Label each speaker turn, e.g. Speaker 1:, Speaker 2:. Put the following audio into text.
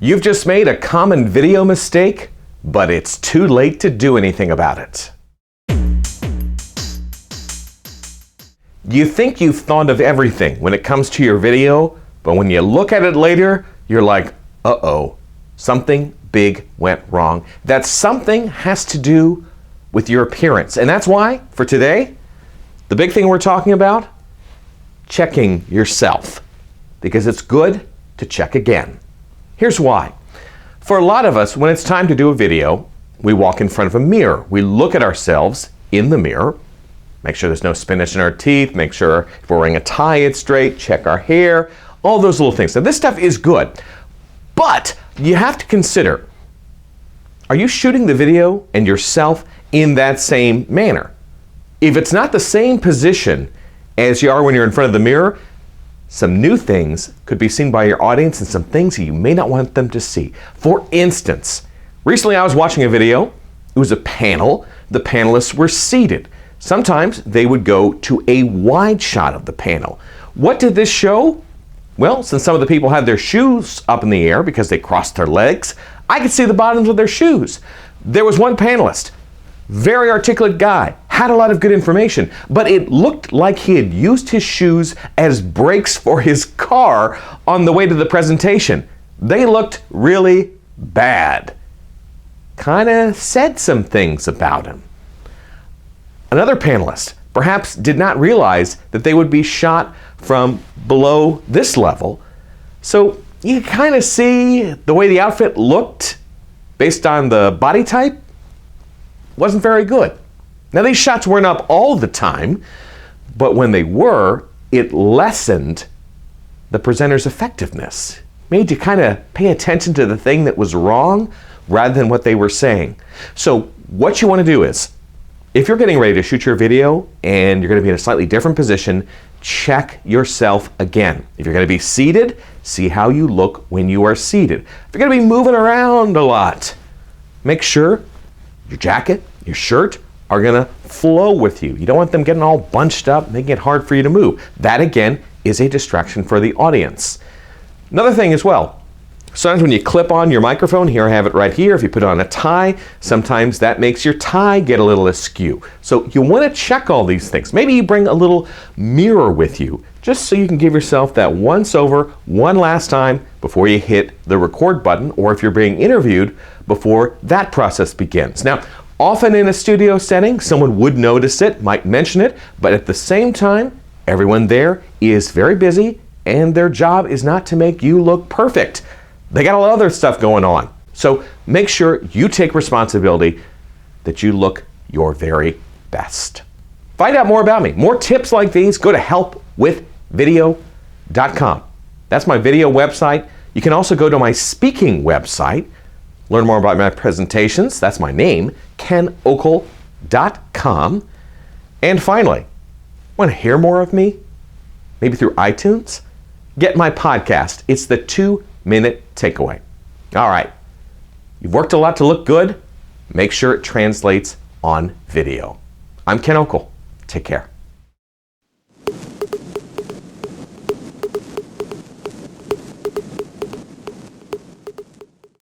Speaker 1: You've just made a common video mistake, but it's too late to do anything about it. You think you've thought of everything when it comes to your video, but when you look at it later, you're like, uh-oh, something big went wrong. That something has to do with your appearance. And that's why, for today, the big thing we're talking about, checking yourself. Because it's good to check again. Here's why. For a lot of us, when it's time to do a video, we walk in front of a mirror. We look at ourselves in the mirror, make sure there's no spinach in our teeth, make sure if we're wearing a tie it's straight, check our hair, all those little things. Now this stuff is good, but you have to consider, are you shooting the video and yourself in that same manner? If it's not the same position as you are when you're in front of the mirror, some new things could be seen by your audience and some things that you may not want them to see. For instance, recently I was watching a video. It was a panel. The panelists were seated. Sometimes they would go to a wide shot of the panel. What did this show? Well, since some of the people had their shoes up in the air because they crossed their legs, I could see the bottoms of their shoes. There was one panelist, very articulate guy, had a lot of good information, but it looked like he had used his shoes as brakes for his car on the way to the presentation. They looked really bad. Kinda said some things about him. Another panelist perhaps did not realize that they would be shot from below this level, so you kind of see the way the outfit looked based on the body type wasn't very good. Now these shots weren't up all the time, but when they were, it lessened the presenter's effectiveness. Made you kind of pay attention to the thing that was wrong rather than what they were saying. So what you want to do is, if you're getting ready to shoot your video and you're going to be in a slightly different position, check yourself again. If you're going to be seated, see how you look when you are seated. If you're going to be moving around a lot, make sure your jacket, your shirt are going to flow with you. You don't want them getting all bunched up, making it hard for you to move. That again is a distraction for the audience. Another thing as well, sometimes when you clip on your microphone, here I have it right here, if you put on a tie, sometimes that makes your tie get a little askew. So you want to check all these things. Maybe you bring a little mirror with you, just so you can give yourself that once over, one last time before you hit the record button, or if you're being interviewed, before that process begins. Now, often in a studio setting, someone would notice it, might mention it, but at the same time, everyone there is very busy and their job is not to make you look perfect. They got a lot of other stuff going on. So make sure you take responsibility that you look your very best. Find out more about me. More tips like these, go to helpwithvideo.com. That's my video website. You can also go to my speaking website, learn more about my presentations. That's my name, kenokel.com. And finally, want to hear more of me? Maybe through iTunes? Get my podcast. It's the 2-minute takeaway. All right. You've worked a lot to look good. Make sure it translates on video. I'm Ken Okel. Take care.